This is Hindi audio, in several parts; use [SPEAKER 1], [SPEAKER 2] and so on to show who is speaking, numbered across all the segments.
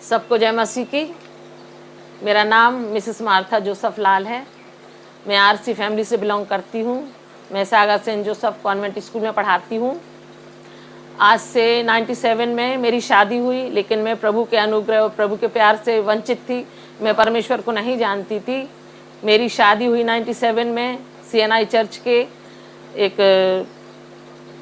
[SPEAKER 1] सबको जय मसीह की। मेरा नाम मिसेस मार्था जोसेफ लाल है। मैं आरसी फैमिली से बिलोंग करती हूँ। मैं सागर सेंट जोसेफ कॉन्वेंट स्कूल में पढ़ाती हूँ। आज से 97 में मेरी शादी हुई, लेकिन मैं प्रभु के अनुग्रह और प्रभु के प्यार से वंचित थी। मैं परमेश्वर को नहीं जानती थी। मेरी शादी हुई 97 में CNI चर्च के एक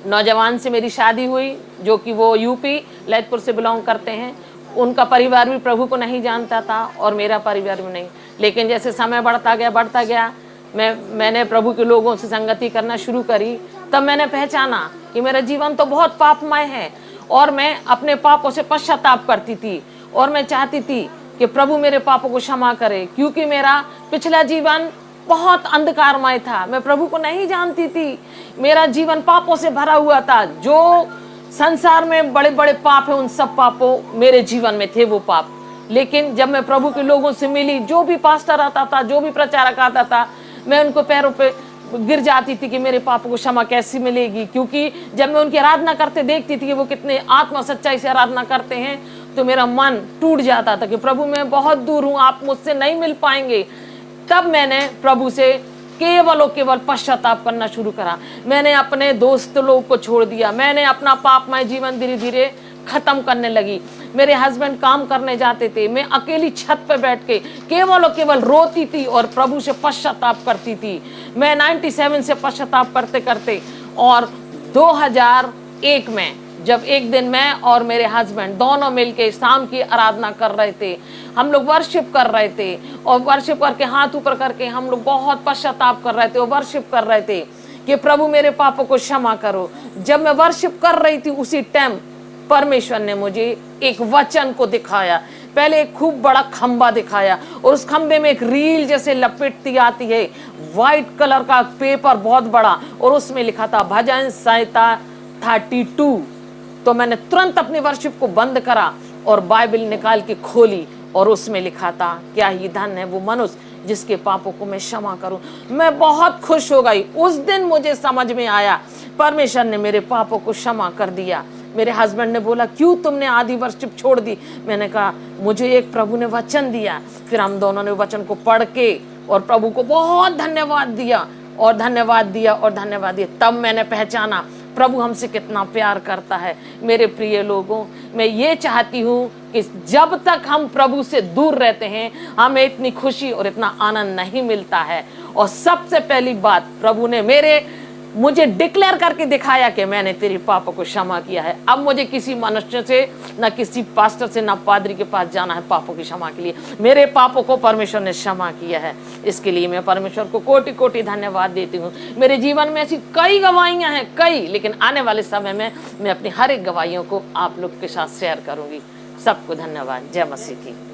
[SPEAKER 1] नौजवान से मेरी शादी हुई, जो कि वो यूपी ललितपुर से बिलोंग करते हैं। उनका परिवार भी प्रभु को नहीं जानता था और मेरा परिवार भी नहीं। लेकिन जैसे समय बढ़ता गया मैंने प्रभु के लोगों से संगति करना शुरू करी। तब मैंने पहचाना कि मेरा जीवन तो बहुत पापमय है और मैं अपने पापों से पश्चाताप करती थी और मैं चाहती थी कि प्रभु मेरे पापों को क्षमा करे, क्योंकि मेरा पिछला जीवन बहुत अंधकारमय था। मैं प्रभु को नहीं जानती थी। मेरा जीवन पापों से भरा हुआ था। जो संसार में बड़े बड़े पाप है, उन सब पापों मेरे जीवन में थे वो पाप। लेकिन जब मैं प्रभु के लोगों से मिली, जो भी पास्टर आता था, जो भी प्रचारक आता था, मैं उनको पैरों पे गिर जाती थी कि मेरे पापों को क्षमा कैसी मिलेगी। क्योंकि जब मैं उनकी आराधना करते देखती थी कि वो कितने आत्मा सच्चाई से आराधना करते हैं, तो मेरा मन टूट जाता था कि प्रभु मैं बहुत दूर हूँ, आप मुझसे नहीं मिल पाएंगे। तब मैंने प्रभु से केवल और केवल पश्चाताप करना शुरू करा। मैंने अपने दोस्त लोग को छोड़ दिया। मैंने अपना पापमय जीवन धीरे धीरे खत्म करने लगी। मेरे हस्बैंड काम करने जाते थे, मैं अकेली छत पे बैठ के केवल और केवल रोती थी और प्रभु से पश्चाताप करती थी। मैं 97 से पश्चाताप करते करते और 2001 में जब एक दिन मैं और मेरे हस्बैंड दोनों मिलके शाम की आराधना कर रहे थे, हम लोग वर्शिप कर रहे थे और वर्शिप करके हाथ ऊपर करके हम लोग बहुत पश्चाताप कर रहे थे और वर्शिप कर रहे थे कि प्रभु मेरे पापों को क्षमा करो। जब मैं वर्शिप कर रही थी, उसी टाइम परमेश्वर ने मुझे एक वचन को दिखाया। पहले एक खूब बड़ा खंबा दिखाया और उस खंबे में एक रील जैसे लपेटती आती है, व्हाइट कलर का पेपर बहुत बड़ा, और उसमें लिखा था भजन संहिता 32। तो मैंने तुरंत अपनी वर्शिप को बंद करा और बाइबल निकाल के खोली और उसमें लिखा था, क्या ही धन है वो मनुष्य जिसके पापों को मैं क्षमा करूं। मैं बहुत खुश हो गई। उस दिन मुझे समझ में आया परमेश्वर ने मेरे पापों को क्षमा कर दिया। मेरे हस्बैंड ने बोला, क्यों तुमने आधी वर्शिप छोड़ दी? मैंने कहा, मुझे एक प्रभु ने वचन दिया। फिर हम दोनों ने वचन को पढ़ के और प्रभु को बहुत धन्यवाद दिया और धन्यवाद दिया और धन्यवाद दिया। तब मैंने पहचाना प्रभु हमसे कितना प्यार करता है। मेरे प्रिय लोगों, मैं ये चाहती हूँ कि जब तक हम प्रभु से दूर रहते हैं, हमें इतनी खुशी और इतना आनंद नहीं मिलता है। और सबसे पहली बात, प्रभु ने मुझे डिक्लेयर करके दिखाया कि मैंने तेरे पापों को क्षमा किया है। अब मुझे किसी मनुष्य से, ना किसी पास्टर से, ना पादरी के पास जाना है पापों की क्षमा के लिए। मेरे पापों को परमेश्वर ने क्षमा किया है। इसके लिए मैं परमेश्वर को कोटि कोटि धन्यवाद देती हूँ। मेरे जीवन में ऐसी कई गवाहियाँ हैं, कई, लेकिन आने वाले समय में मैं अपनी हर एक गवाहियों को आप लोग के साथ शेयर करूँगी। सबको धन्यवाद। जय मसीह की।